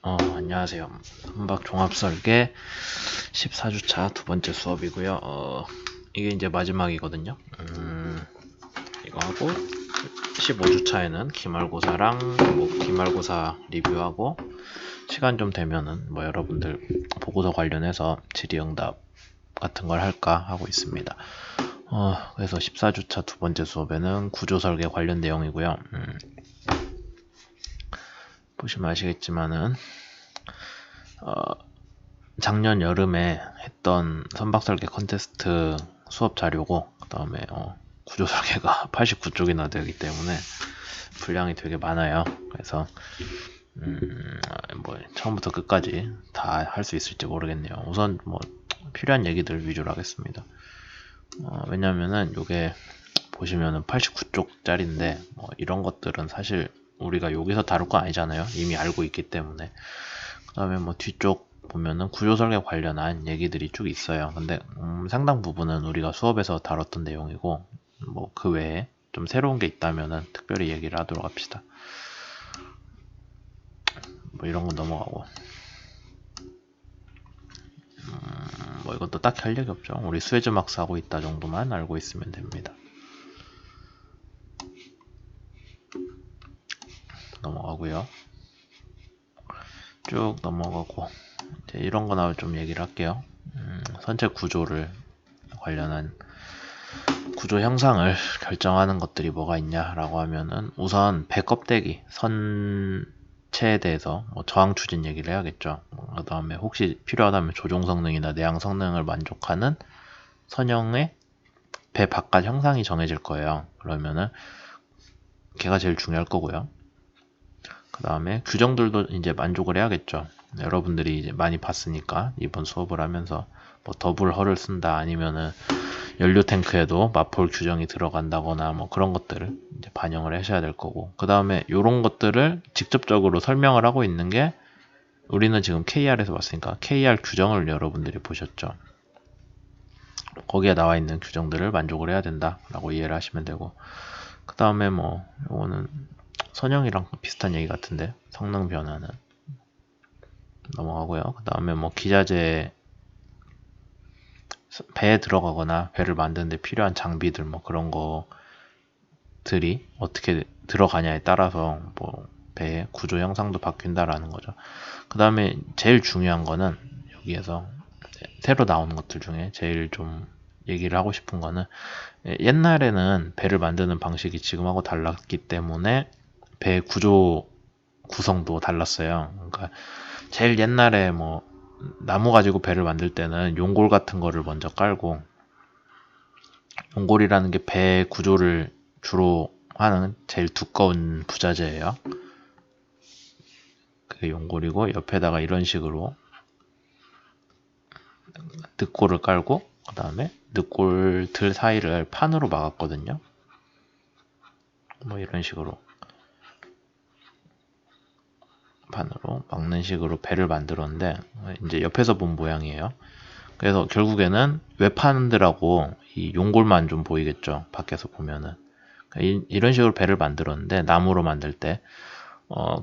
안녕하세요. 선박 종합설계 14주차 두 번째 수업이고요. 이게 이제 마지막이거든요. 이거 하고 15주차에는 기말고사랑 기말고사 리뷰하고 시간 좀 되면은 여러분들 보고서 관련해서 질의응답 같은 걸 할까 하고 있습니다. 그래서 14주차 두 번째 수업에는 구조설계 관련 내용이고요. 보시면 아시겠지만은 작년 여름에 했던 선박설계 컨테스트 수업 자료고, 그 다음에 구조설계가 89쪽이나 되기 때문에 분량이 되게 많아요. 그래서 처음부터 끝까지 다 할 수 있을지 모르겠네요. 우선 필요한 얘기들 위주로 하겠습니다. 왜냐면은 요게 보시면은 89쪽짜리인데 이런 것들은 사실 우리가 여기서 다룰 거 아니잖아요. 이미 알고 있기 때문에. 그 다음에 뒤쪽 보면은 구조설계 관련한 얘기들이 쭉 있어요. 근데 상당 부분은 우리가 수업에서 다뤘던 내용이고, 그 외에 좀 새로운 게 있다면은 특별히 얘기를 하도록 합시다. 이런 건 넘어가고, 이것도 딱히 할 얘기 없죠. 우리 수에즈 막스 하고 있다 정도만 알고 있으면 됩니다. 넘어가고요. 쭉 넘어가고, 이제 이런 거나 좀 얘기를 할게요. 선체 구조를 관련한 구조 형상을 결정하는 것들이 뭐가 있냐라고 하면은, 우선 배 껍데기 선체에 대해서 저항 추진 얘기를 해야겠죠. 그 다음에 혹시 필요하다면 조종 성능이나 내양 성능을 만족하는 선형의 배 바깥 형상이 정해질 거예요. 그러면은 걔가 제일 중요할 거고요. 그 다음에 규정들도 이제 만족을 해야겠죠. 여러분들이 이제 많이 봤으니까 이번 수업을 하면서 더블 헐을 쓴다, 아니면은 연료 탱크에도 마폴 규정이 들어간다거나 그런 것들을 이제 반영을 하셔야 될 거고, 그 다음에 이런 것들을 직접적으로 설명을 하고 있는 게, 우리는 지금 KR에서 봤으니까 KR 규정을 여러분들이 보셨죠. 거기에 나와 있는 규정들을 만족을 해야 된다라고 이해를 하시면 되고, 그 다음에 이거는 선형이랑 비슷한 얘기 같은데, 성능 변화는 넘어가고요. 그 다음에 기자재, 배에 들어가거나 배를 만드는데 필요한 장비들 그런 것들이 어떻게 들어가냐에 따라서 배의 구조 형상도 바뀐다라는 거죠. 그 다음에 제일 중요한 거는, 여기에서 새로 나오는 것들 중에 제일 좀 얘기를 하고 싶은 거는, 옛날에는 배를 만드는 방식이 지금하고 달랐기 때문에 배 구조 구성도 달랐어요. 그러니까 제일 옛날에 나무 가지고 배를 만들 때는 용골 같은 거를 먼저 깔고, 용골이라는 게 배 구조를 주로 하는 제일 두꺼운 부자재예요. 그게 용골이고, 옆에다가 이런 식으로 늑골을 깔고, 그 다음에 늑골들 사이를 판으로 막았거든요. 이런 식으로 판으로 막는 식으로 배를 만들었는데, 이제 옆에서 본 모양이에요. 그래서 결국에는 외판들하고 이 용골만 좀 보이겠죠, 밖에서 보면은. 이런 식으로 배를 만들었는데, 나무로 만들 때,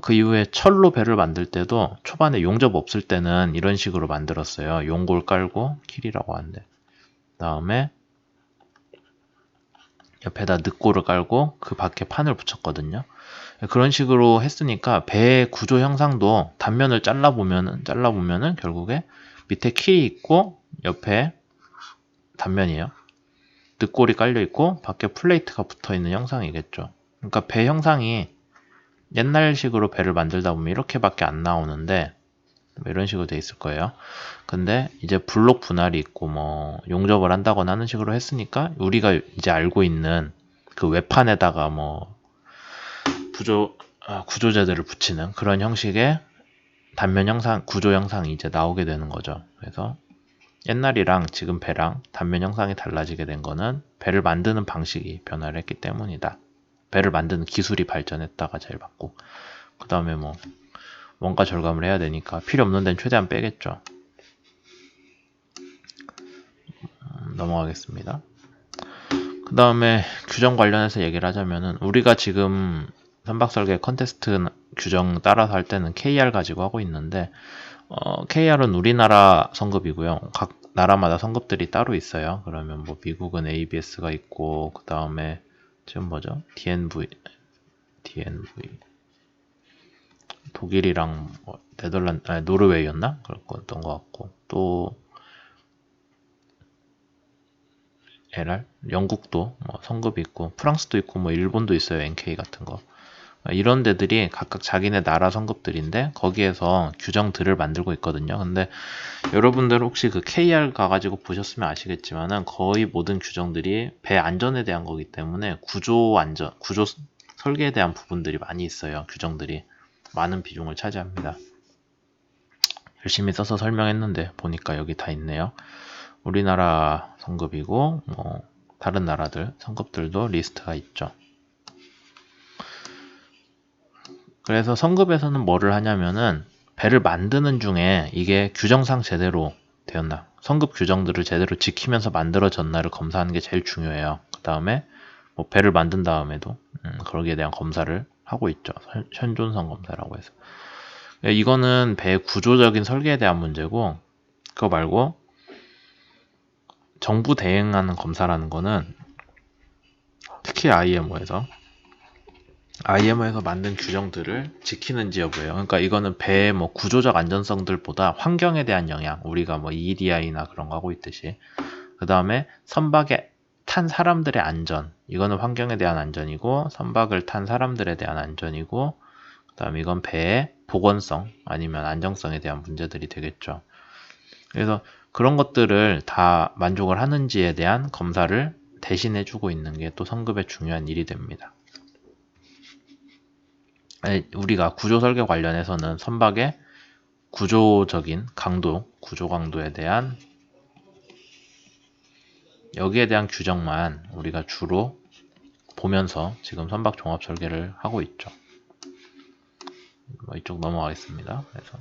그 이후에 철로 배를 만들 때도 초반에 용접 없을 때는 이런 식으로 만들었어요. 용골 깔고 킬이라고 하는데, 그 다음에 옆에다 늑골을 깔고 그 밖에 판을 붙였거든요. 그런 식으로 했으니까 배의 구조 형상도 단면을 잘라보면은 결국에 밑에 킬이 있고 옆에 단면이에요. 늑골이 깔려있고 밖에 플레이트가 붙어있는 형상이겠죠. 그러니까 배 형상이 옛날식으로 배를 만들다 보면 이렇게밖에 안 나오는데, 이런 식으로 돼 있을 거예요. 근데 이제 블록 분할이 있고 용접을 한다거나 하는 식으로 했으니까, 우리가 이제 알고 있는 그 외판에다가 구조재들을 붙이는 그런 형식의 단면 형상, 구조 형상이 이제 나오게 되는 거죠. 그래서 옛날이랑 지금 배랑 단면 형상이 달라지게 된 거는 배를 만드는 방식이 변화를 했기 때문이다. 배를 만드는 기술이 발전했다가 제일 맞고, 그 다음에 원가 절감을 해야 되니까 필요 없는 데는 최대한 빼겠죠. 넘어가겠습니다. 그 다음에 규정 관련해서 얘기를 하자면은, 우리가 지금 선박설계 컨테스트 규정 따라서 할 때는 KR 가지고 하고 있는데 KR은 우리나라 성급이고요. 각 나라마다 성급들이 따로 있어요. 그러면 뭐 미국은 ABS가 있고 그 다음에 지금 뭐죠? DNV 독일이랑 뭐 노르웨이였나? 그랬던 것 같고 또 LR 영국도 뭐 성급이 있고 프랑스도 있고 뭐 일본도 있어요. NK 같은 거. 이런 데들이 각각 자기네 나라 성급들인데 거기에서 규정들을 만들고 있거든요. 근데 여러분들 혹시 그 KR 가가지고 보셨으면 아시겠지만은 거의 모든 규정들이 배 안전에 대한 거기 때문에 구조 설계에 대한 부분들이 많이 있어요. 규정들이 많은 비중을 차지합니다. 열심히 써서 설명했는데 보니까 여기 다 있네요. 우리나라 성급이고 뭐 다른 나라들 성급들도 리스트가 있죠. 그래서 성급에서는 뭐를 하냐면은 배를 만드는 중에 이게 규정상 제대로 되었나, 성급 규정들을 제대로 지키면서 만들어졌나를 검사하는 게 제일 중요해요. 그 다음에 뭐 배를 만든 다음에도 거기에 대한 검사를 하고 있죠. 현존성 검사라고 해서. 이거는 배 구조적인 설계에 대한 문제고, 그거 말고 정부 대행하는 검사라는 거는 특히 IMO에서 만든 규정들을 지키는지 여부예요. 그러니까 이거는 배의 뭐 구조적 안전성들보다 환경에 대한 영향, 우리가 뭐 EEDI나 그런 거 하고 있듯이, 그 다음에 선박에 탄 사람들의 안전, 이거는 환경에 대한 안전이고, 선박을 탄 사람들에 대한 안전이고, 그 다음에 이건 배의 보건성 아니면 안정성에 대한 문제들이 되겠죠. 그래서 그런 것들을 다 만족을 하는지에 대한 검사를 대신해주고 있는 게 또 성급의 중요한 일이 됩니다. 우리가 구조 설계 관련해서는 선박의 구조적인 강도, 구조 강도에 대한 여기에 대한 규정만 우리가 주로 보면서 지금 선박 종합 설계를 하고 있죠. 이쪽 넘어가겠습니다. 그래서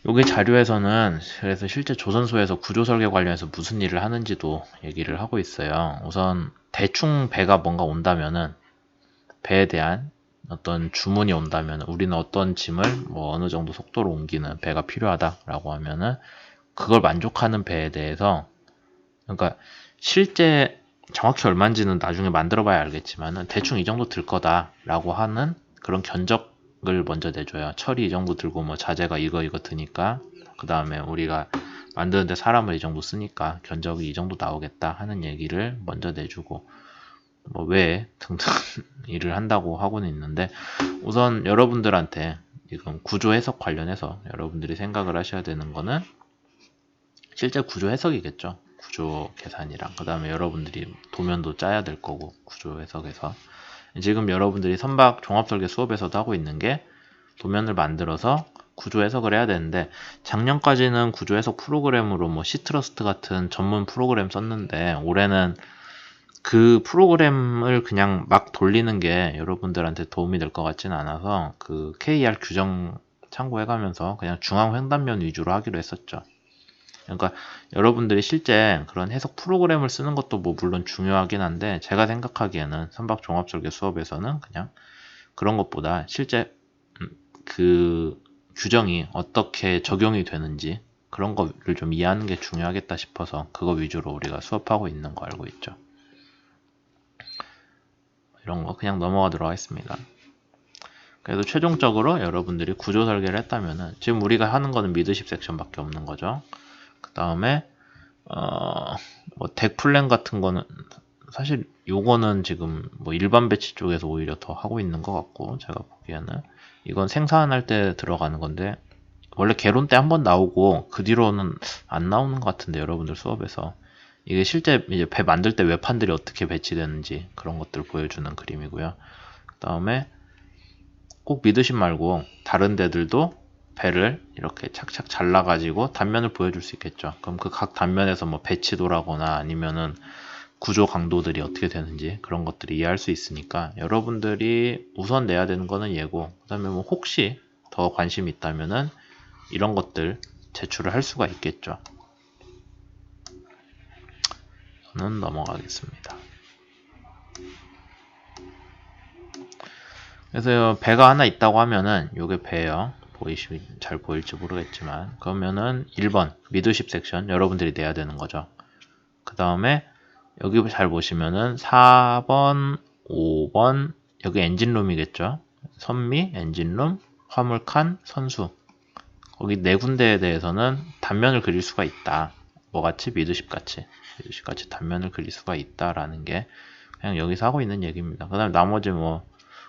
여기 자료에서는 그래서 실제 조선소에서 구조 설계 관련해서 무슨 일을 하는지도 얘기를 하고 있어요. 우선 대충 배가 뭔가 온다면은, 배에 대한 어떤 주문이 온다면, 우리는 어떤 짐을 뭐 어느 정도 속도로 옮기는 배가 필요하다라고 하면은 그걸 만족하는 배에 대해서, 그러니까 실제 정확히 얼마인지는 나중에 만들어봐야 알겠지만은 대충 이 정도 들 거다라고 하는 그런 견적을 먼저 내줘요. 철이 이 정도 들고 뭐 자재가 이거 드니까, 그 다음에 우리가 만드는데 사람을 이 정도 쓰니까 견적이 이 정도 나오겠다 하는 얘기를 먼저 내주고, 뭐 왜 등등 일을 한다고 하고는 있는데, 우선 여러분들한테 지금 구조 해석 관련해서 여러분들이 생각을 하셔야 되는 거는 실제 구조 해석이겠죠. 구조 계산이랑, 그 다음에 여러분들이 도면도 짜야 될 거고, 구조 해석에서 지금 여러분들이 선박 종합설계 수업에서도 하고 있는 게 도면을 만들어서 구조 해석을 해야 되는데, 작년까지는 구조 해석 프로그램으로 뭐 시트러스트 같은 전문 프로그램 썼는데, 올해는 그 프로그램을 그냥 막 돌리는 게 여러분들한테 도움이 될 것 같지는 않아서 그 KR 규정 참고해가면서 그냥 중앙 횡단면 위주로 하기로 했었죠. 그러니까 여러분들이 실제 그런 해석 프로그램을 쓰는 것도 뭐 물론 중요하긴 한데, 제가 생각하기에는 선박 종합설계 수업에서는 그냥 그런 것보다 실제 그 규정이 어떻게 적용이 되는지 그런 거를 좀 이해하는 게 중요하겠다 싶어서 그거 위주로 우리가 수업하고 있는 거 알고 있죠. 이런 거 그냥 넘어가도록 하겠습니다. 그래도 최종적으로 여러분들이 구조 설계를 했다면은, 지금 우리가 하는 거는 미드십 섹션밖에 없는 거죠. 그 다음에 뭐 덱 플랜 같은 거는 사실 요거는 지금 뭐 일반 배치 쪽에서 오히려 더 하고 있는 것 같고, 제가 보기에는 이건 생산할 때 들어가는 건데, 원래 개론 때 한번 나오고 그 뒤로는 안 나오는 것 같은데, 여러분들 수업에서 이게 실제 이제 배 만들 때 외판들이 어떻게 배치되는지 그런 것들 보여주는 그림이고요. 그 다음에 꼭 믿으신 말고 다른 데들도 배를 이렇게 착착 잘라가지고 단면을 보여줄 수 있겠죠. 그럼 그 각 단면에서 뭐 배치도라거나 아니면은 구조 강도들이 어떻게 되는지 그런 것들이 이해할 수 있으니까, 여러분들이 우선 내야 되는 거는 얘고, 그 다음에 뭐 혹시 더 관심이 있다면은 이런 것들 제출을 할 수가 있겠죠. 저는 넘어가겠습니다. 그래서 배가 하나 있다고 하면은 요게 배예요. 잘 보일지 모르겠지만 그러면은 1번 미드십 섹션 여러분들이 내야 되는 거죠. 그 다음에 여기 잘 보시면은 4번, 5번 여기 엔진룸이겠죠. 선미, 엔진룸, 화물칸, 선수. 거기 네 군데에 대해서는 단면을 그릴 수가 있다. 뭐같이? 미드십같이 단면을 그릴 수가 있다라는 게 그냥 여기서 하고 있는 얘기입니다. 그 다음에 나머지 뭐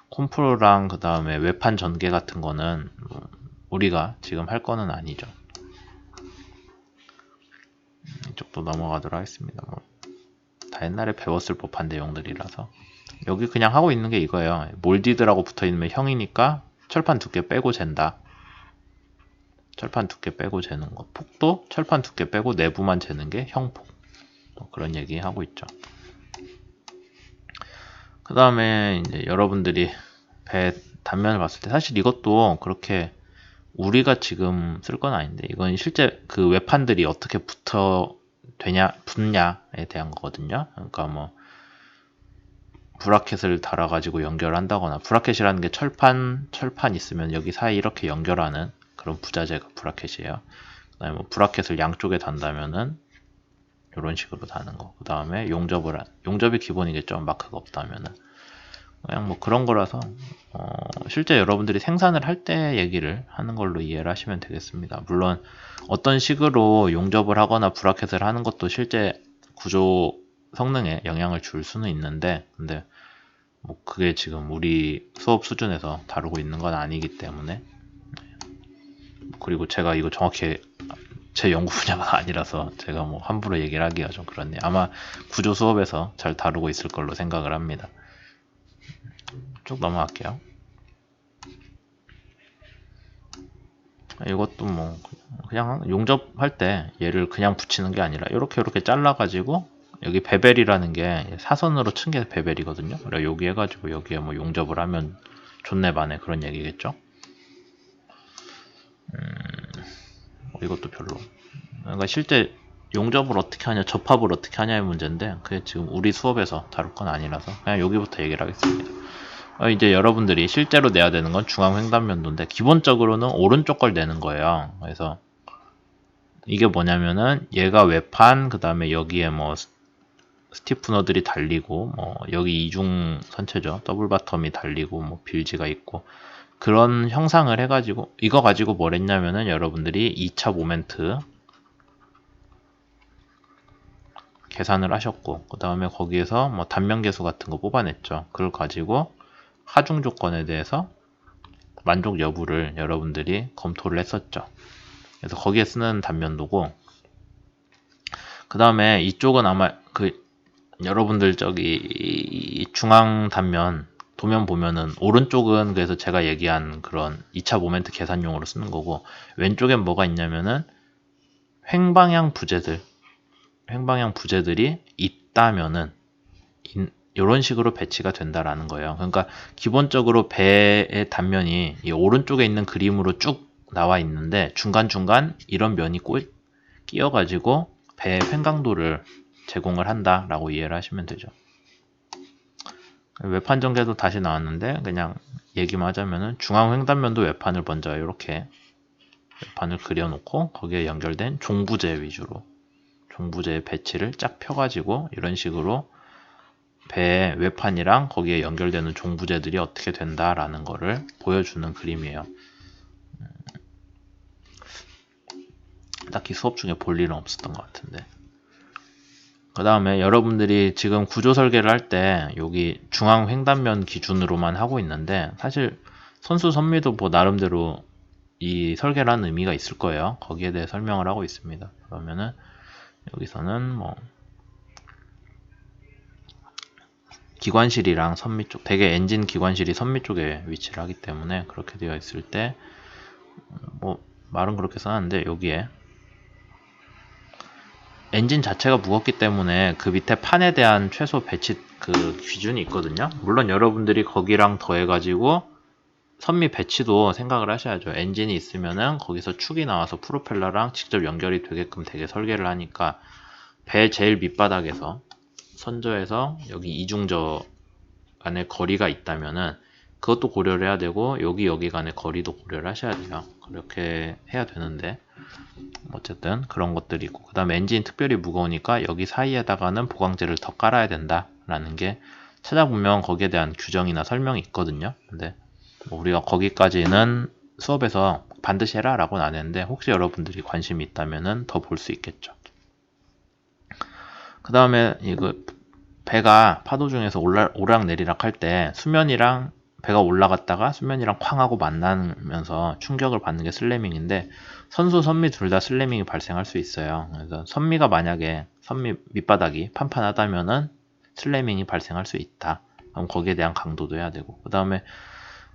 콤프로랑 그 다음에 외판 전개 같은 거는 우리가 지금 할 거는 아니죠. 이쪽도 넘어가도록 하겠습니다. 다 옛날에 배웠을 법한 내용들이라서 여기 그냥 하고 있는 게 이거예요. 몰디드라고 붙어있는 형이니까 철판 두께 빼고 잰다. 철판 두께 빼고 재는 거. 폭도 철판 두께 빼고 내부만 재는 게 형폭. 그런 얘기 하고 있죠. 그 다음에 이제 여러분들이 배 단면을 봤을 때 사실 이것도 그렇게 우리가 지금 쓸 건 아닌데 이건 실제 그 외판들이 어떻게 붙냐에 대한 거거든요. 그러니까 뭐 브라켓을 달아가지고 연결한다거나 브라켓이라는 게 철판 있으면 여기 사이 이렇게 연결하는 그런 부자재가 브라켓이에요. 그 다음에 뭐 브라켓을 양쪽에 단다면은 이런 식으로 다는 거. 그 다음에 용접이 기본이겠죠. 마크가 없다면은. 그냥 뭐 그런 거라서 실제 여러분들이 생산을 할 때 얘기를 하는 걸로 이해를 하시면 되겠습니다. 물론 어떤 식으로 용접을 하거나 브라켓을 하는 것도 실제 구조 성능에 영향을 줄 수는 있는데 근데 뭐 그게 지금 우리 수업 수준에서 다루고 있는 건 아니기 때문에 그리고 제가 이거 정확히 제 연구 분야가 아니라서 제가 뭐 함부로 얘기를 하기가 좀 그렇네요. 아마 구조 수업에서 잘 다루고 있을 걸로 생각을 합니다. 쭉 넘어갈게요. 이것도 뭐 그냥 용접할 때 얘를 그냥 붙이는 게 아니라 이렇게 잘라가지고 여기 베벨이라는 게 사선으로 친 게 베벨이거든요. 그래 여기 해가지고 여기에 뭐 용접을 하면 좋네 마네 그런 얘기겠죠. 이것도 별로. 그러니까 실제 용접을 어떻게 하냐, 접합을 어떻게 하냐의 문제인데 그게 지금 우리 수업에서 다룰 건 아니라서 그냥 여기부터 얘기를 하겠습니다. 이제 여러분들이 실제로 내야 되는 건 중앙 횡단면도인데 기본적으로는 오른쪽 걸 내는 거예요. 그래서 이게 뭐냐면은 얘가 외판 그 다음에 여기에 뭐 스티프너들이 달리고 뭐 여기 이중 선체죠. 더블 바텀이 달리고 뭐 빌지가 있고 그런 형상을 해가지고 이거 가지고 뭘 했냐면은 여러분들이 2차 모멘트 계산을 하셨고 그 다음에 거기에서 뭐 단면 계수 같은 거 뽑아냈죠. 그걸 가지고 하중 조건에 대해서 만족 여부를 여러분들이 검토를 했었죠. 그래서 거기에 쓰는 단면도고 그 다음에 이쪽은 아마 그 여러분들 저기 중앙 단면 도면 보면은 오른쪽은 그래서 제가 얘기한 그런 2차 모멘트 계산용으로 쓰는 거고 왼쪽엔 뭐가 있냐면은 횡방향 부재들이 있다면은 이런 식으로 배치가 된다라는 거예요. 그러니까 기본적으로 배의 단면이 이 오른쪽에 있는 그림으로 쭉 나와 있는데 중간중간 이런 면이 끼어가지고 배의 횡강도를 제공을 한다라고 이해를 하시면 되죠. 외판 전개도 다시 나왔는데 그냥 얘기만 하자면은 중앙 횡단면도 외판을 먼저 이렇게 외판을 그려놓고 거기에 연결된 종부재 위주로 종부재의 배치를 쫙 펴가지고 이런 식으로 배의 외판이랑 거기에 연결되는 종부재들이 어떻게 된다라는 거를 보여주는 그림이에요. 딱히 수업 중에 볼 일은 없었던 것 같은데. 그 다음에 여러분들이 지금 구조 설계를 할 때 여기 중앙 횡단면 기준으로만 하고 있는데 사실 선수 선미도 뭐 나름대로 이 설계라는 의미가 있을 거예요. 거기에 대해 설명을 하고 있습니다. 그러면은 여기서는 뭐 기관실이랑 선미 쪽, 대개 엔진 기관실이 선미 쪽에 위치를 하기 때문에 그렇게 되어 있을 때 뭐 말은 그렇게 써놨는데 여기에 엔진 자체가 무겁기 때문에 그 밑에 판에 대한 최소 배치 그 기준이 있거든요. 물론 여러분들이 거기랑 더해가지고 선미 배치도 생각을 하셔야죠. 엔진이 있으면은 거기서 축이 나와서 프로펠러랑 직접 연결이 되게끔 되게 설계를 하니까 배 제일 밑바닥에서 선저에서 여기 이중저 안에 거리가 있다면은 그것도 고려를 해야 되고 여기 간의 거리도 고려를 하셔야 돼요. 그렇게 해야 되는데 어쨌든 그런 것들이 있고, 그 다음에 엔진이 특별히 무거우니까 여기 사이에다가는 보강재를 더 깔아야 된다 라는 게 찾아보면 거기에 대한 규정이나 설명이 있거든요. 근데 뭐 우리가 거기까지는 수업에서 반드시 해라 라고는 안 했는데 혹시 여러분들이 관심이 있다면 더 볼 수 있겠죠. 그 다음에 이거 배가 파도 중에서 오락내리락 할 때 수면이랑 배가 올라갔다가 수면이랑 쾅 하고 만나면서 충격을 받는 게 슬래밍인데, 선수 선미 둘 다 슬래밍이 발생할 수 있어요. 그래서 선미가 만약에 선미 밑바닥이 판판하다면은 슬래밍이 발생할 수 있다. 그럼 거기에 대한 강도도 해야 되고, 그 다음에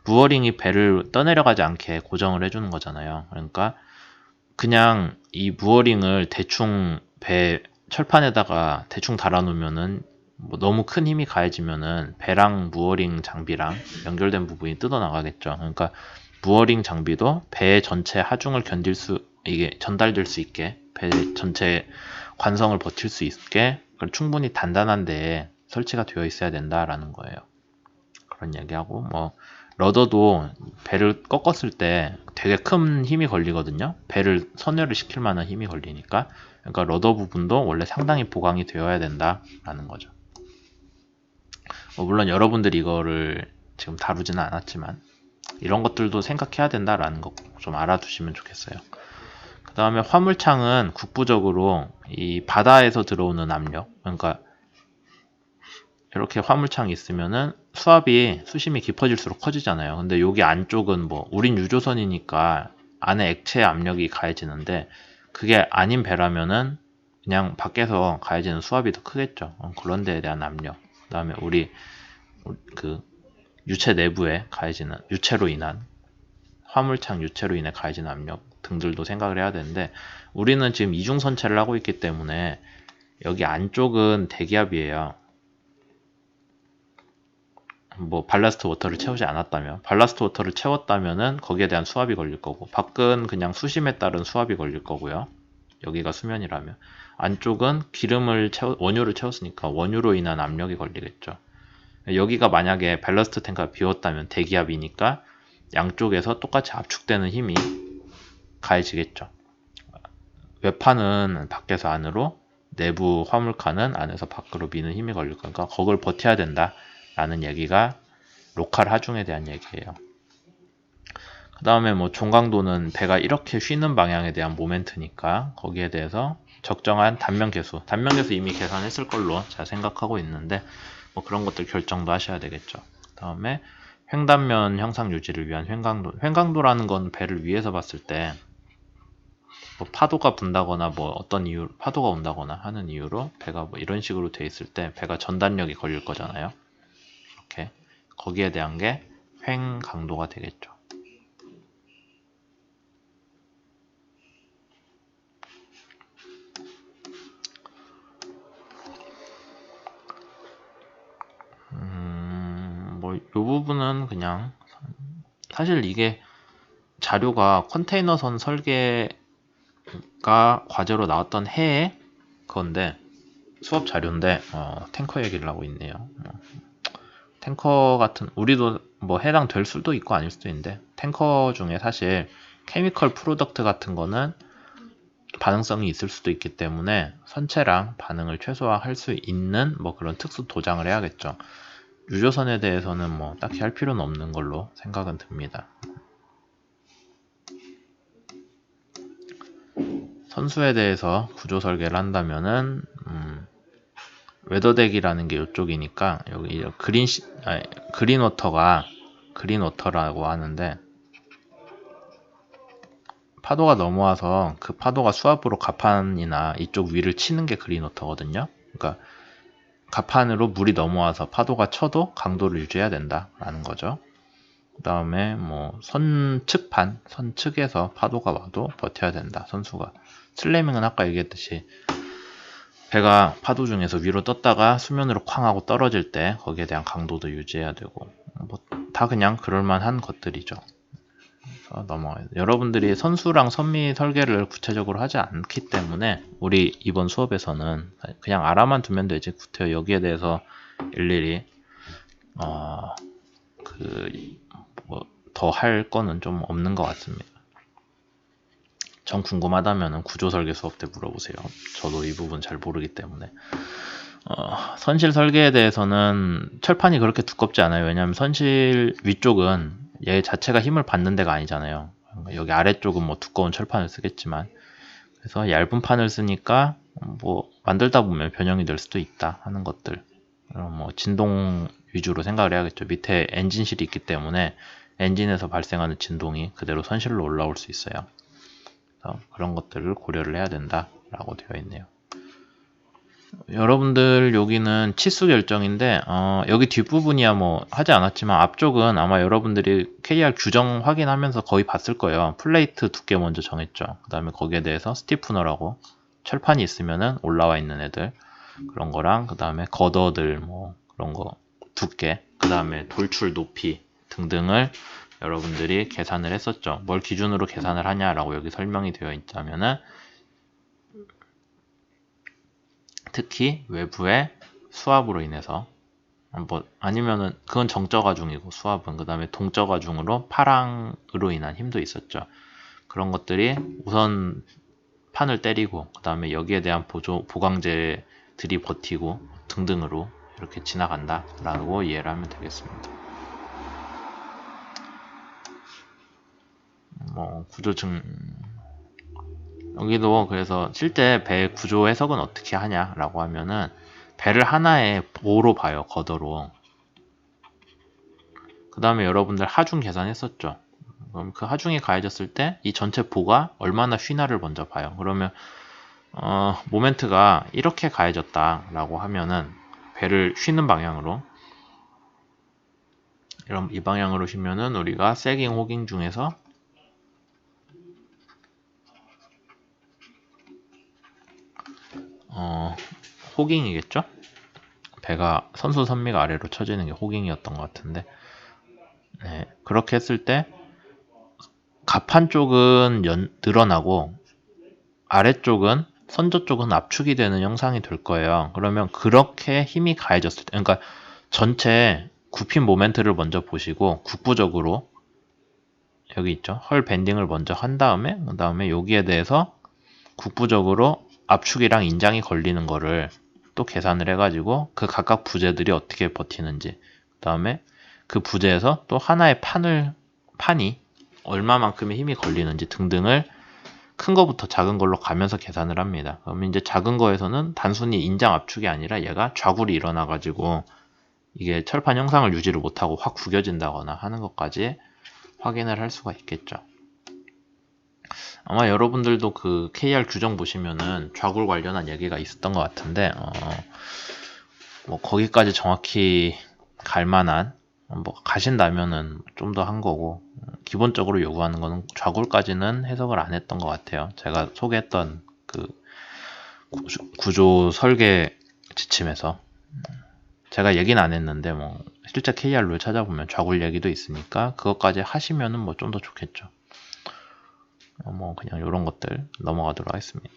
부어링이 배를 떠내려가지 않게 고정을 해주는 거잖아요. 그러니까 그냥 이 부어링을 대충 배 철판에다가 대충 달아놓으면은 뭐 너무 큰 힘이 가해지면은 배랑 무어링 장비랑 연결된 부분이 뜯어나가겠죠. 그러니까 무어링 장비도 배 전체 하중을 이게 전달될 수 있게, 배 전체 관성을 버틸 수 있게 충분히 단단한 데에 설치가 되어 있어야 된다라는 거예요. 그런 얘기하고, 뭐 러더도 배를 꺾었을 때 되게 큰 힘이 걸리거든요. 배를 선회를 시킬 만한 힘이 걸리니까. 그러니까 러더 부분도 원래 상당히 보강이 되어야 된다라는 거죠. 물론 여러분들이 이거를 지금 다루지는 않았지만 이런 것들도 생각해야 된다라는 거 좀 알아두시면 좋겠어요. 그 다음에 화물창은 국부적으로 이 바다에서 들어오는 압력, 그러니까 이렇게 화물창이 있으면은 수심이 깊어질수록 커지잖아요. 근데 여기 안쪽은 뭐 우린 유조선이니까 안에 액체 압력이 가해지는데, 그게 아닌 배라면은 그냥 밖에서 가해지는 수압이 더 크겠죠. 그런 데에 대한 압력, 그 다음에 우리 그 유체 내부에 가해지는 유체로 인한 화물창 유체로 인해 가해지는 압력 등들도 생각을 해야 되는데, 우리는 지금 이중선체를 하고 있기 때문에 여기 안쪽은 대기압이에요. 뭐 발라스트 워터를 채우지 않았다면, 발라스트 워터를 채웠다면은 거기에 대한 수압이 걸릴 거고, 밖은 그냥 수심에 따른 수압이 걸릴 거고요. 여기가 수면이라면 안쪽은 원유를 채웠으니까 원유로 인한 압력이 걸리겠죠. 여기가 만약에 밸러스트 탱크가 비웠다면 대기압이니까 양쪽에서 똑같이 압축되는 힘이 가해지겠죠. 외판은 밖에서 안으로, 내부 화물칸은 안에서 밖으로 미는 힘이 걸릴 거니까 그걸 버텨야 된다 라는 얘기가 로컬 하중에 대한 얘기예요. 그 다음에 뭐 종강도는 배가 이렇게 쉬는 방향에 대한 모멘트니까 거기에 대해서 적정한 단면 계수 이미 계산했을 걸로 제가 생각하고 있는데, 뭐 그런 것들 결정도 하셔야 되겠죠. 그 다음에 횡단면 형상 유지를 위한 횡강도라는 건 배를 위에서 봤을 때 뭐 파도가 분다거나 뭐 어떤 이유 파도가 온다거나 하는 이유로 배가 뭐 이런 식으로 돼 있을 때 배가 전단력이 걸릴 거잖아요. 이렇게 거기에 대한 게 횡강도가 되겠죠. 뭐 이 부분은 그냥 사실 이게 자료가 컨테이너선 설계가 과제로 나왔던 해에 그건데 수업 자료인데 탱커 얘기를 하고 있네요. 탱커 같은, 우리도 뭐 해당될 수도 있고 아닐 수도 있는데, 탱커 중에 사실 케미컬 프로덕트 같은 거는 반응성이 있을 수도 있기 때문에 선체랑 반응을 최소화할 수 있는 뭐 그런 특수 도장을 해야겠죠. 유조선에 대해서는 뭐 딱히 할 필요는 없는 걸로 생각은 듭니다. 선수에 대해서 구조 설계를 한다면은 웨더덱이라는 게 이쪽이니까 여기 그린워터라고 하는데, 파도가 넘어와서 그 파도가 수압으로 갑판이나 이쪽 위를 치는 게 그린워터거든요. 그러니까 갑판으로 물이 넘어와서 파도가 쳐도 강도를 유지해야 된다라는 거죠. 그 다음에 뭐 선측에서 파도가 와도 버텨야 된다, 선수가. 슬래밍은 아까 얘기했듯이 배가 파도 중에서 위로 떴다가 수면으로 쾅 하고 떨어질 때 거기에 대한 강도도 유지해야 되고, 뭐 다 그냥 그럴만한 것들이죠. 넘어가요. 여러분들이 선수랑 선미 설계를 구체적으로 하지 않기 때문에 우리 이번 수업에서는 그냥 알아만 두면 되지, 구태 여기에 대해서 일일이 더 할 거는 좀 없는 것 같습니다. 전 궁금하다면 구조 설계 수업 때 물어보세요. 저도 이 부분 잘 모르기 때문에. 선실 설계에 대해서는 철판이 그렇게 두껍지 않아요. 왜냐하면 선실 위쪽은 얘 자체가 힘을 받는 데가 아니잖아요. 여기 아래쪽은 뭐 두꺼운 철판을 쓰겠지만, 그래서 얇은 판을 쓰니까 뭐 만들다 보면 변형이 될 수도 있다 하는 것들. 뭐 진동 위주로 생각을 해야겠죠. 밑에 엔진실이 있기 때문에 엔진에서 발생하는 진동이 그대로 선실로 올라올 수 있어요. 그래서 그런 것들을 고려를 해야 된다라고 되어 있네요. 여러분들 여기는 치수 결정인데 여기 뒷부분이야 뭐 하지 않았지만 앞쪽은 아마 여러분들이 KR 규정 확인하면서 거의 봤을 거예요. 플레이트 두께 먼저 정했죠. 그 다음에 거기에 대해서 스티프너라고 철판이 있으면은 올라와 있는 애들 그런 거랑 그 다음에 거더들 뭐 그런 거 두께 그 다음에 돌출 높이 등등을 여러분들이 계산을 했었죠. 뭘 기준으로 계산을 하냐라고 여기 설명이 되어 있자면은 특히 외부의 수압으로 인해서 뭐 아니면은 그건 정저가 중이고 수압은 그 다음에 동저가 중으로 파랑으로 인한 힘도 있었죠. 그런 것들이 우선 판을 때리고 그 다음에 여기에 대한 보강제들이 버티고 등등으로 이렇게 지나간다 라고 이해를 하면 되겠습니다. 뭐 구조증 여기도 그래서 실제 배 구조 해석은 어떻게 하냐라고 하면은 배를 하나의 보로 봐요. 거더로. 그 다음에 여러분들 하중 계산했었죠. 그럼 그 하중이 가해졌을 때 이 전체 보가 얼마나 휘나를 먼저 봐요. 그러면 모멘트가 이렇게 가해졌다라고 하면은 배를 휘는 방향으로 이런 이 방향으로 휘면은 우리가 세깅 호깅 중에서 호깅이겠죠? 배가 선수 선미가 아래로 쳐지는 게 호깅이었던 것 같은데 네, 그렇게 했을 때 갑판 쪽은 늘어나고 아래쪽은 선저 쪽은 압축이 되는 형상이 될 거예요. 그러면 그렇게 힘이 가해졌을 때 그러니까 전체 굽힌 모멘트를 먼저 보시고 국부적으로 여기 있죠. 헐 밴딩을 먼저 한 다음에 그 다음에 여기에 대해서 국부적으로 압축이랑 인장이 걸리는 거를 또 계산을 해가지고 그 각각 부재들이 어떻게 버티는지 그 다음에 그 부재에서 또 하나의 판이 얼마만큼의 힘이 걸리는지 등등을 큰 거부터 작은 걸로 가면서 계산을 합니다. 그러면 이제 작은 거에서는 단순히 인장 압축이 아니라 얘가 좌굴이 일어나가지고 이게 철판 형상을 유지를 못하고 확 구겨진다거나 하는 것까지 확인을 할 수가 있겠죠. 아마 여러분들도 그 KR 규정 보시면은 좌굴 관련한 얘기가 있었던 것 같은데 뭐 거기까지 정확히 갈 만한 뭐 가신다면은 좀 더 한 거고 기본적으로 요구하는 거는 좌굴까지는 해석을 안 했던 것 같아요. 제가 소개했던 그 구조 설계 지침에서 제가 얘기는 안 했는데 뭐 실제 KR로 찾아보면 좌굴 얘기도 있으니까 그것까지 하시면은 뭐 좀 더 좋겠죠. 뭐 그냥 이런 것들 넘어가도록 하겠습니다.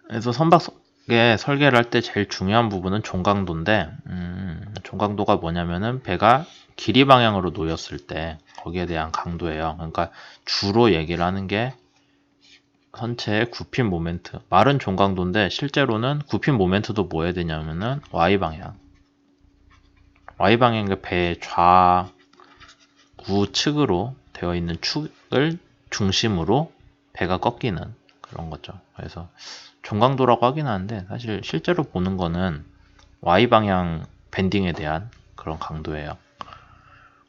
그래서 선박에 설계를 할 때 제일 중요한 부분은 종강도인데 종강도가 뭐냐면은 배가 길이 방향으로 놓였을 때 거기에 대한 강도예요. 그러니까 주로 얘기를 하는 게 선체의 굽힌 모멘트 말은 종강도인데 실제로는 굽힌 모멘트도 뭐 해야 되냐면은 Y방향 Y방향의 배의 좌우측으로 되어 있는 축을 중심으로 배가 꺾이는 그런 거죠. 그래서 종강도라고 하긴 하는데 사실 실제로 보는 거는 Y방향 밴딩에 대한 그런 강도예요.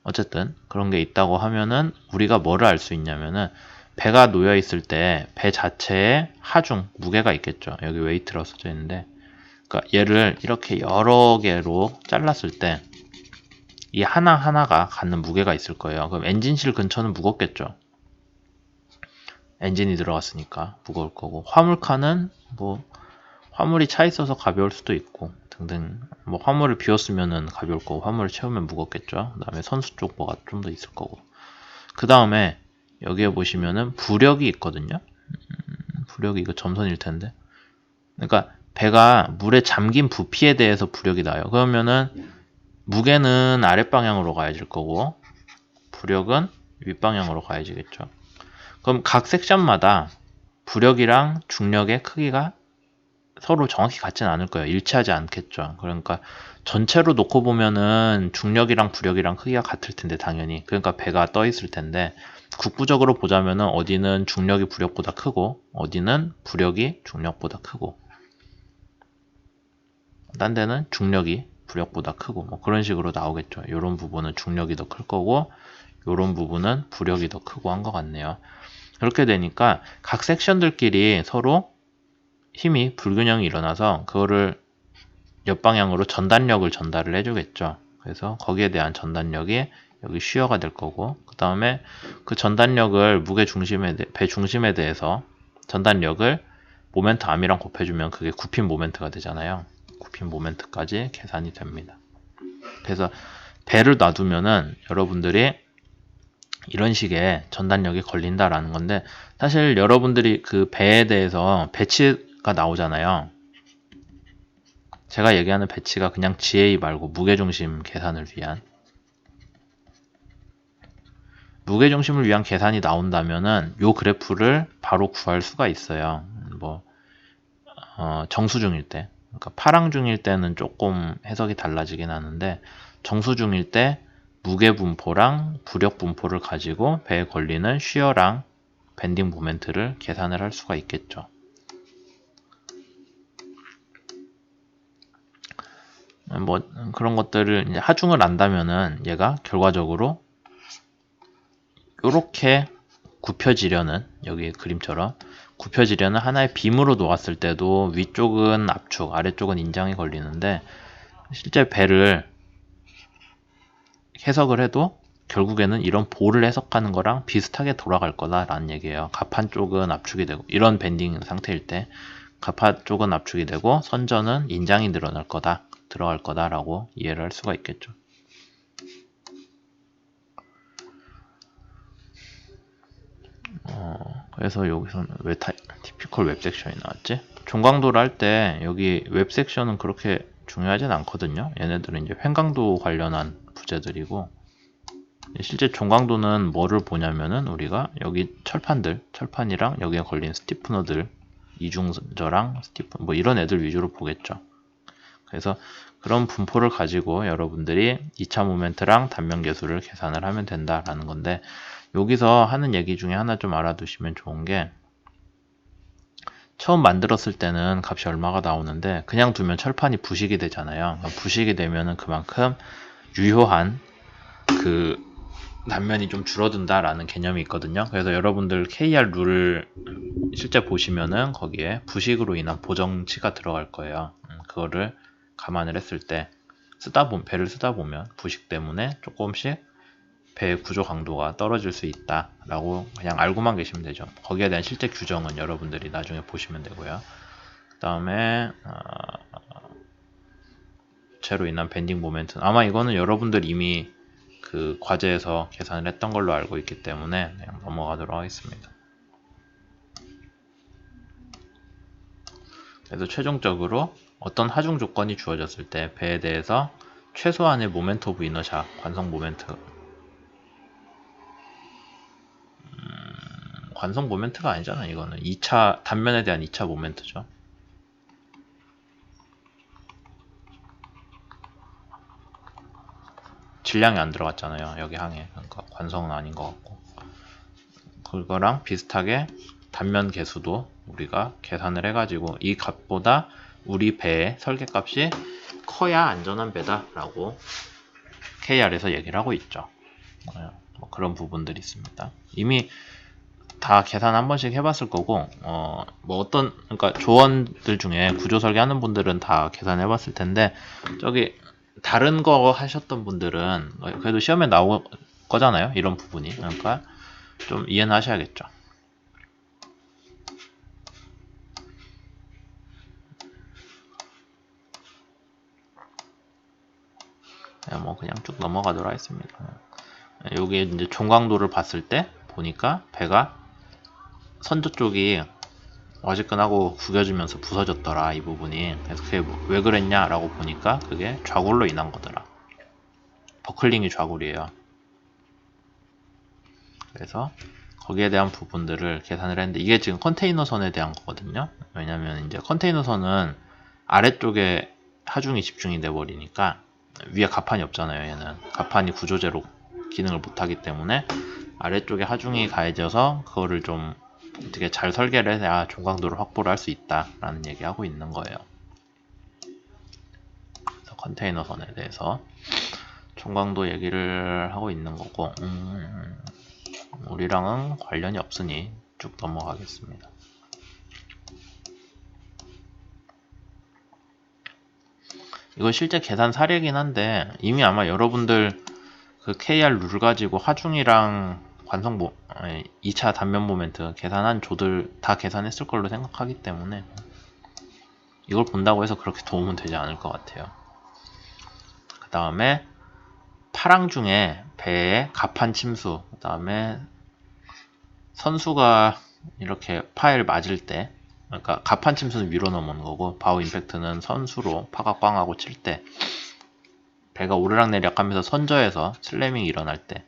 어쨌든 그런 게 있다고 하면은 우리가 뭐를 알 수 있냐면은 배가 놓여 있을 때 배 자체에 하중 무게가 있겠죠. 여기 웨이트라고 써져 있는데 그러니까 얘를 이렇게 여러 개로 잘랐을 때 이 하나하나가 갖는 무게가 있을 거예요. 그럼 엔진실 근처는 무겁겠죠. 엔진이 들어갔으니까 무거울 거고 화물칸은 뭐 화물이 차 있어서 가벼울 수도 있고 등등 뭐 화물을 비웠으면은 가벼울 거고 화물을 채우면 무겁겠죠. 그 다음에 선수 쪽 뭐가 좀 더 있을 거고 그 다음에 여기에 보시면은 부력이 있거든요. 부력이 이거 점선일 텐데 그러니까 배가 물에 잠긴 부피에 대해서 부력이 나요. 그러면은 무게는 아랫방향으로 가야질 거고 부력은 윗방향으로 가야지겠죠. 그럼 각 섹션마다 부력이랑 중력의 크기가 서로 정확히 같지는 않을 거예요. 일치하지 않겠죠. 그러니까 전체로 놓고 보면은 중력이랑 부력이랑 크기가 같을 텐데 당연히. 그러니까 배가 떠 있을 텐데 국부적으로 보자면은 어디는 중력이 부력보다 크고 어디는 부력이 중력보다 크고 딴 데는 중력이 부력보다 크고 뭐 그런 식으로 나오겠죠. 이런 부분은 중력이 더 클 거고 이런 부분은 부력이 더 크고 한 것 같네요. 그렇게 되니까 각 섹션들끼리 서로 힘이 불균형이 일어나서 그거를 옆방향으로 전단력을 전달을 해주겠죠. 그래서 거기에 대한 전단력이 여기 쉬어가 될 거고 그 다음에 그 전단력을 배 중심에 대해서 전단력을 모멘트 암이랑 곱해주면 그게 굽힌 모멘트가 되잖아요. 굽힌 모멘트까지 계산이 됩니다. 그래서 배를 놔두면은 여러분들이 이런 식의 전단력이 걸린다라는 건데 사실 여러분들이 그 배에 대해서 배치가 나오잖아요. 제가 얘기하는 배치가 그냥 GA 말고 무게중심 계산을 위한 무게중심을 위한 계산이 나온다면은 요 그래프를 바로 구할 수가 있어요. 뭐 정수중일 때 그러니까 파랑중일 때는 조금 해석이 달라지긴 하는데 정수중일 때 무게 분포랑 부력 분포를 가지고 배에 걸리는 쉬어랑 밴딩 모멘트를 계산을 할 수가 있겠죠. 뭐 그런 것들을 이제 하중을 안다면은 얘가 결과적으로 이렇게 굽혀지려는 여기 그림처럼 굽혀지려는 하나의 빔으로 놓았을 때도 위쪽은 압축, 아래쪽은 인장이 걸리는데 실제 배를 해석을 해도 결국에는 이런 볼을 해석하는 거랑 비슷하게 돌아갈 거다라는 얘기예요. 갑판 쪽은 압축이 되고 이런 밴딩 상태일 때 갑판 쪽은 압축이 되고 선전은 인장이 늘어날 거다, 들어갈 거다라고 이해를 할 수가 있겠죠. 그래서 여기서는 왜 티피컬 웹 섹션이 나왔지? 종강도를 할 때 여기 웹 섹션은 그렇게 중요하진 않거든요. 얘네들은 이제 횡강도 관련한 부재들이고 실제 종강도는 뭐를 보냐면은 우리가 여기 철판이랑 여기에 걸린 스티프너들 이중저랑 스티프 뭐 이런 애들 위주로 보겠죠. 그래서 그런 분포를 가지고 여러분들이 2차 모멘트랑 단면 계수를 계산을 하면 된다라는 건데 여기서 하는 얘기 중에 하나 좀 알아두시면 좋은 게 처음 만들었을 때는 값이 얼마가 나오는데 그냥 두면 철판이 부식이 되잖아요. 부식이 되면은 그만큼 유효한 그 단면이 좀 줄어든다라는 개념이 있거든요. 그래서 여러분들 KR 룰을 실제 보시면은 거기에 부식으로 인한 보정치가 들어갈 거예요. 그거를 감안을 했을 때 배를 쓰다 보면 부식 때문에 조금씩 배의 구조 강도가 떨어질 수 있다라고 그냥 알고만 계시면 되죠. 거기에 대한 실제 규정은 여러분들이 나중에 보시면 되고요. 그 다음에 제로 인한 밴딩 모멘트 아마 이거는 여러분들 이미 그 과제에서 계산을 했던 걸로 알고 있기 때문에 그냥 넘어가도록 하겠습니다. 그래서 최종적으로 어떤 하중 조건이 주어졌을 때 배에 대해서 최소한의 모멘트 오브 이너샤 관성 모멘트 관성 모멘트가 아니잖아. 이거는 2차 단면에 대한 2차 모멘트죠. 질량이 안 들어갔잖아요. 여기 항에. 그러니까 관성은 아닌 것 같고. 그거랑 비슷하게 단면 계수도 우리가 계산을 해가지고 이 값보다 우리 배의 설계값이 커야 안전한 배다 라고 KR에서 얘기를 하고 있죠. 뭐 그런 부분들이 있습니다. 이미 다 계산 한 번씩 해봤을 거고 뭐 그러니까 조원들 중에 구조 설계하는 분들은 다 계산해봤을 텐데 저기 다른 거 하셨던 분들은 그래도 시험에 나올 거잖아요. 이런 부분이. 그러니까 좀 이해는 하셔야겠죠. 뭐 그냥 쭉 넘어가도록 하겠습니다. 여기에 이제 종강도를 봤을 때 보니까 배가 선조 쪽이 와지끈하고 구겨지면서 부서졌더라, 이 부분이. 그래서 그게 왜 그랬냐라고 보니까 그게 좌굴로 인한 거더라. 버클링이 좌굴이에요. 그래서 거기에 대한 부분들을 계산을 했는데, 이게 지금 컨테이너선에 대한 거거든요. 왜냐면 이제 컨테이너선은 아래쪽에 하중이 집중이 돼 버리니까 위에 갑판이 없잖아요. 얘는 갑판이 구조제로 기능을 못하기 때문에 아래쪽에 하중이 가해져서 그거를 좀 어떻게 잘 설계를 해야 종강도를 확보를 할 수 있다라는 얘기하고 있는 거예요. 그래서 컨테이너선에 대해서 종강도 얘기를 하고 있는 거고, 우리랑은 관련이 없으니 쭉 넘어가겠습니다. 이거 실제 계산 사례긴 한데 이미 아마 여러분들 그 KR 룰 가지고 하중이랑 관성 2차 단면 모멘트 계산한 조들 다 계산했을 걸로 생각하기 때문에 이걸 본다고 해서 그렇게 도움은 되지 않을 것 같아요. 그 다음에 파랑 중에 배의 갑판 침수, 그 다음에 선수가 이렇게 파에 맞을 때, 그러니까 갑판 침수는 위로 넘어오는 거고 바우 임팩트는 선수로 파가 꽝하고 칠 때, 배가 오르락내리락 하면서 선저에서 슬래밍이 일어날 때,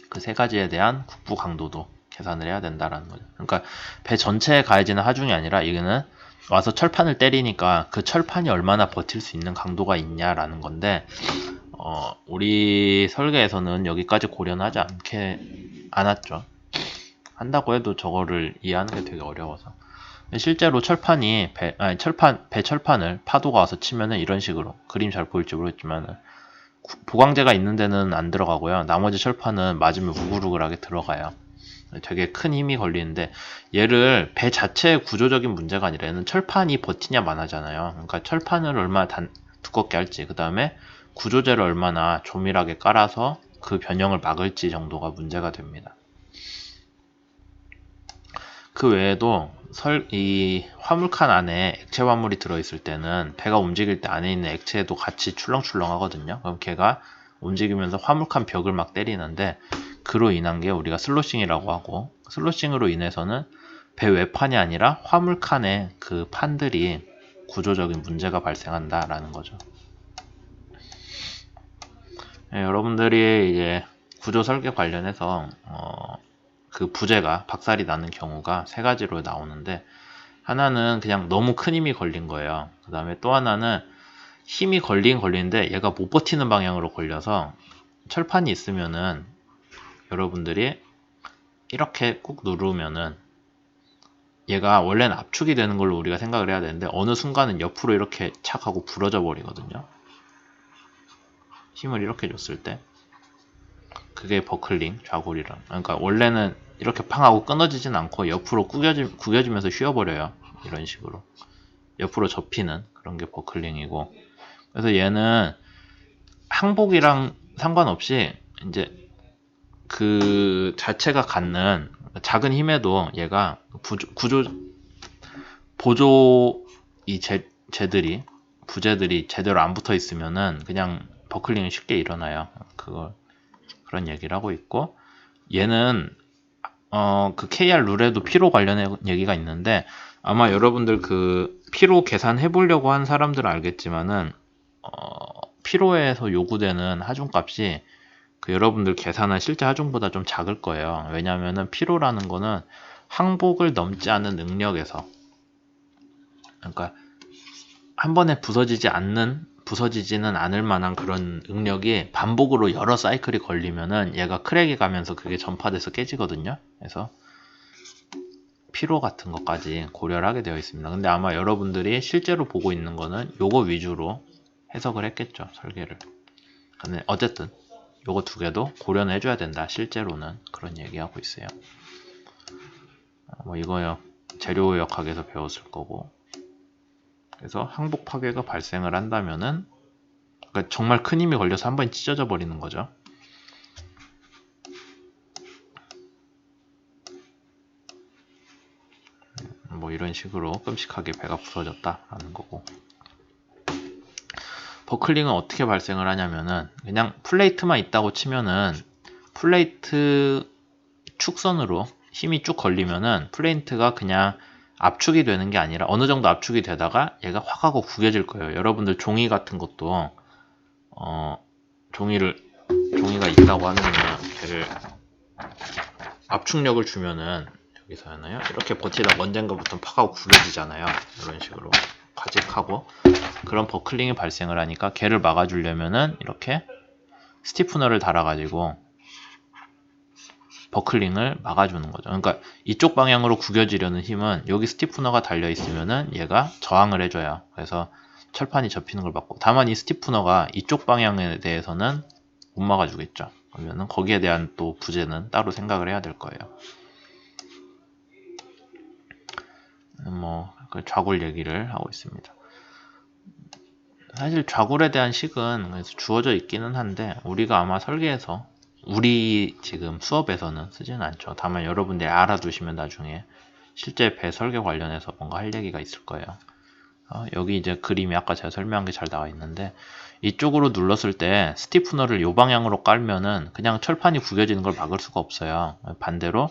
그 세 가지에 대한 국부 강도도 계산을 해야 된다라는 거죠. 그러니까 배 전체에 가해지는 하중이 아니라 이거는 와서 철판을 때리니까 그 철판이 얼마나 버틸 수 있는 강도가 있냐라는 건데, 우리 설계에서는 여기까지 고려는 하지 않았죠. 한다고 해도 저거를 이해하는 게 되게 어려워서. 실제로 철판이 배 철판을 파도가 와서 치면은 이런 식으로, 그림 잘 보일지 모르겠지만 보강재가 있는 데는 안 들어가고요. 나머지 철판은 맞으면 우글우글하게 들어가요. 되게 큰 힘이 걸리는데, 얘를 배 자체의 구조적인 문제가 아니라 얘는 철판이 버티냐 마나잖아요. 그러니까 철판을 얼마나 두껍게 할지, 그 다음에 구조재를 얼마나 조밀하게 깔아서 그 변형을 막을지 정도가 문제가 됩니다. 그 외에도 이 화물칸 안에 액체 화물이 들어있을 때는 배가 움직일 때 안에 있는 액체도 같이 출렁출렁 하거든요. 그럼 걔가 움직이면서 화물칸 벽을 막 때리는데, 그로 인한 게 우리가 슬로싱이라고 하고, 슬로싱으로 인해서는 배 외판이 아니라 화물칸의 그 판들이 구조적인 문제가 발생한다라는 거죠. 네, 여러분들이 이제 구조 설계 관련해서 그 부재가 박살이 나는 경우가 세 가지로 나오는데, 하나는 그냥 너무 큰 힘이 걸린 거예요. 그 다음에 또 하나는 힘이 걸리는데 얘가 못 버티는 방향으로 걸려서, 철판이 있으면은 여러분들이 이렇게 꾹 누르면은 얘가 원래는 압축이 되는 걸로 우리가 생각을 해야 되는데 어느 순간은 옆으로 이렇게 착 하고 부러져 버리거든요. 힘을 이렇게 줬을 때 그게 버클링, 좌골이랑. 그러니까 원래는 이렇게 팡 하고 끊어지진 않고 옆으로 구겨지면서 휘어버려요. 이런 식으로 옆으로 접히는 그런 게 버클링이고, 그래서 얘는 항복이랑 상관없이 이제 그 자체가 갖는 작은 힘에도 얘가 보조 쟤들이 부재들이 제대로 안 붙어 있으면은 그냥 버클링이 쉽게 일어나요. 그런 얘기를 하고 있고, 얘는 그 KR 룰에도 피로 관련된 얘기가 있는데, 아마 여러분들 그 피로 계산해 보려고 한 사람들은 알겠지만은 피로에서 요구되는 하중값이 그 여러분들 계산한 실제 하중보다 좀 작을 거예요. 왜냐하면은 피로라는 거는 항복을 넘지 않는 능력에서, 그러니까 한 번에 부서지지는 않을 만한 그런 능력이 반복으로 여러 사이클이 걸리면은 얘가 크랙이 가면서 그게 전파돼서 깨지거든요. 그래서 피로 같은 것까지 고려를 하게 되어 있습니다. 근데 아마 여러분들이 실제로 보고 있는 거는 요거 위주로 해석을 했겠죠, 설계를. 근데 어쨌든 요거 두 개도 고려는 해줘야 된다, 실제로는. 그런 얘기하고 있어요. 뭐 이거요, 재료역학에서 배웠을 거고. 그래서 항복 파괴가 발생을 한다면은, 그러니까 정말 큰 힘이 걸려서 한 번에 찢어져 버리는 거죠. 뭐 이런 식으로 끔찍하게 배가 부서졌다라는 거고. 버클링은 어떻게 발생을 하냐면은, 그냥 플레이트만 있다고 치면은 플레이트 축선으로 힘이 쭉 걸리면은 플레이트가 그냥 압축이 되는 게 아니라 어느 정도 압축이 되다가 얘가 확 하고 구겨질 거예요. 여러분들 종이 같은 것도 종이가 있다고 하면은 걔를 압축력을 주면은 여기서 하나요? 이렇게 버티다 언젠가부터 팍 하고 구겨지잖아요. 이런 식으로 과직하고 그런 버클링이 발생을 하니까 걔를 막아주려면은 이렇게 스티프너를 달아가지고 버클링을 막아주는 거죠. 그러니까 이쪽 방향으로 구겨지려는 힘은 여기 스티프너가 달려 있으면은 얘가 저항을 해줘요. 그래서 철판이 접히는 걸 막고, 다만 이 스티프너가 이쪽 방향에 대해서는 못 막아주겠죠. 그러면은 거기에 대한 또 부재는 따로 생각을 해야 될 거예요. 그 좌굴 얘기를 하고 있습니다. 사실 좌굴에 대한 식은 주어져 있기는 한데 우리가 아마 설계에서 우리 지금 수업에서는 쓰지는 않죠. 다만 여러분들이 알아두시면 나중에 실제 배 설계 관련해서 뭔가 할 얘기가 있을 거예요. 여기 이제 그림이 아까 제가 설명한 게 잘 나와 있는데, 이쪽으로 눌렀을 때 스티프너를 이 방향으로 깔면은 그냥 철판이 구겨지는 걸 막을 수가 없어요. 반대로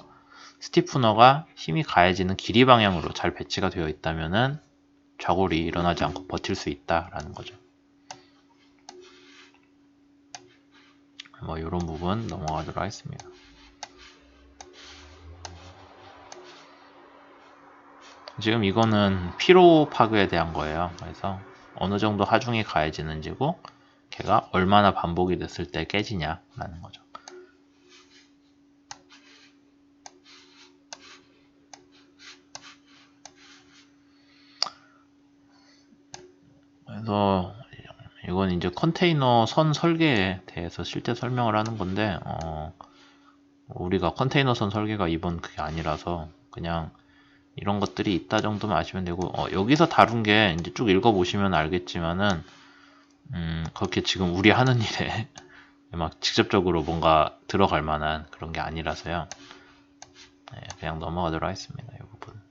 스티프너가 힘이 가해지는 길이 방향으로 잘 배치가 되어 있다면은 좌골이 일어나지 않고 버틸 수 있다라는 거죠. 이런 부분 넘어가도록 하겠습니다. 지금 이거는 피로 파괴에 대한 거예요. 그래서 어느 정도 하중이 가해지는지고 걔가 얼마나 반복이 됐을 때 깨지냐라는 거죠. 그래서 이건 이제 컨테이너 선 설계에 대해서 실제 설명을 하는 건데, 우리가 컨테이너 선 설계가 이번 그게 아니라서 그냥 이런 것들이 있다 정도만 아시면 되고, 여기서 다룬 게 이제 쭉 읽어보시면 알겠지만은, 그렇게 지금 우리 하는 일에 막 직접적으로 뭔가 들어갈 만한 그런 게 아니라서요. 네, 그냥 넘어가도록 하겠습니다. 이 부분.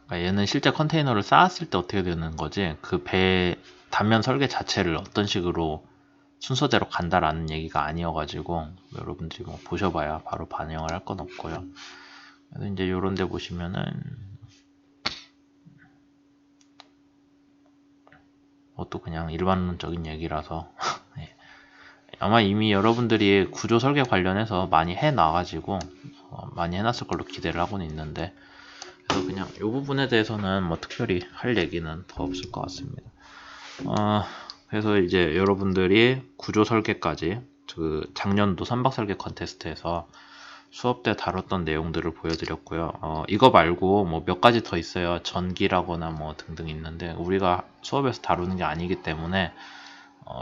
그러니까 얘는 실제 컨테이너를 쌓았을 때 어떻게 되는 거지, 그 배 단면 설계 자체를 어떤 식으로 순서대로 간다라는 얘기가 아니어가지고 여러분들이 뭐 보셔봐야 바로 반영을 할 건 없고요. 그래서 이제 요런 데 보시면은 또 그냥 일반론적인 얘기라서 네. 아마 이미 여러분들이 구조 설계 관련해서 많이 해놔가지고 많이 해놨을 걸로 기대를 하고는 있는데, 그래서 그냥 이 부분에 대해서는 뭐 특별히 할 얘기는 더 없을 것 같습니다. 그래서 이제 여러분들이 구조 설계까지 그 작년도 선박 설계 컨테스트에서 수업 때 다뤘던 내용들을 보여드렸고요. 이거 말고 뭐 몇 가지 더 있어요. 전기라거나 뭐 등등 있는데 우리가 수업에서 다루는 게 아니기 때문에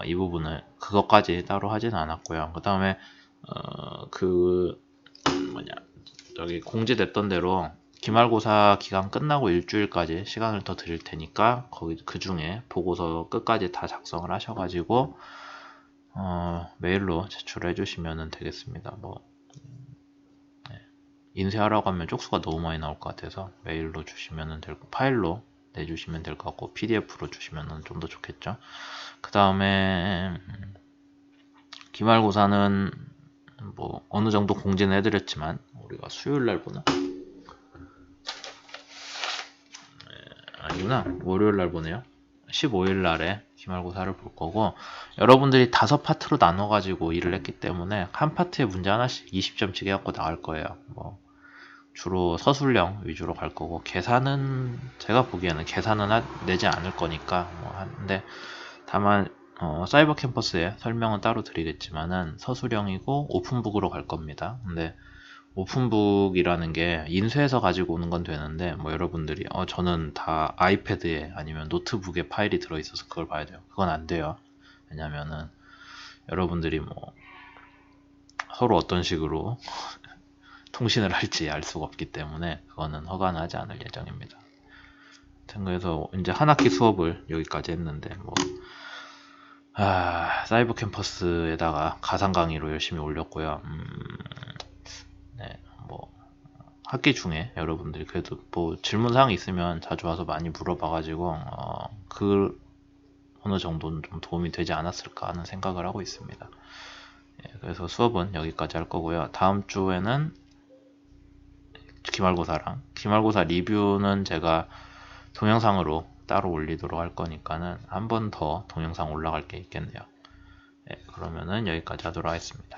이 부분을 그것까지 따로 하진 않았고요. 그 다음에 저기 공지됐던 대로 기말고사 기간 끝나고 일주일까지 시간을 더 드릴 테니까 거기 그 중에 보고서 끝까지 다 작성을 하셔가지고 메일로 제출해 주시면 되겠습니다. 인쇄하라고 하면 쪽수가 너무 많이 나올 것 같아서 메일로 주시면 될 거, 파일로 내주시면 될 것 같고 PDF로 주시면 좀 더 좋겠죠. 그 다음에 기말고사는 뭐 어느 정도 공지는 해드렸지만 우리가 수요일 날 보나? 아니구나, 월요일 날 보네요. 15일 날에 기말고사를 볼 거고, 여러분들이 5파트로 나눠 가지고 일을 했기 때문에 한 파트에 문제 하나씩 20점씩 해갖고 나갈 거예요. 뭐 주로 서술형 위주로 갈 거고, 계산은 제가 보기에는 계산은 내지 않을 거니까 뭐 하는데, 다만 사이버 캠퍼스에 설명은 따로 드리겠지만은 서술형이고 오픈북으로 갈 겁니다. 근데 오픈북이라는 게 인쇄해서 가지고 오는 건 되는데, 뭐 여러분들이 저는 다 아이패드에 아니면 노트북에 파일이 들어있어서 그걸 봐야 돼요. 그건 안 돼요. 왜냐면은 여러분들이 뭐 서로 어떤 식으로 통신을 할지 알 수가 없기 때문에 그거는 허가는 하지 않을 예정입니다. 그래서 이제 한 학기 수업을 여기까지 했는데, 사이버 캠퍼스에다가 가상 강의로 열심히 올렸고요. 네, 뭐 학기 중에 여러분들이 그래도 뭐 질문사항 있으면 자주 와서 많이 물어봐가지고 그 어느 정도는 좀 도움이 되지 않았을까 하는 생각을 하고 있습니다. 그래서 수업은 여기까지 할 거고요. 다음 주에는 기말고사 리뷰는 제가 동영상으로 따로 올리도록 할 거니까는 한 번 더 동영상 올라갈 게 있겠네요. 그러면은 여기까지 하도록 하겠습니다.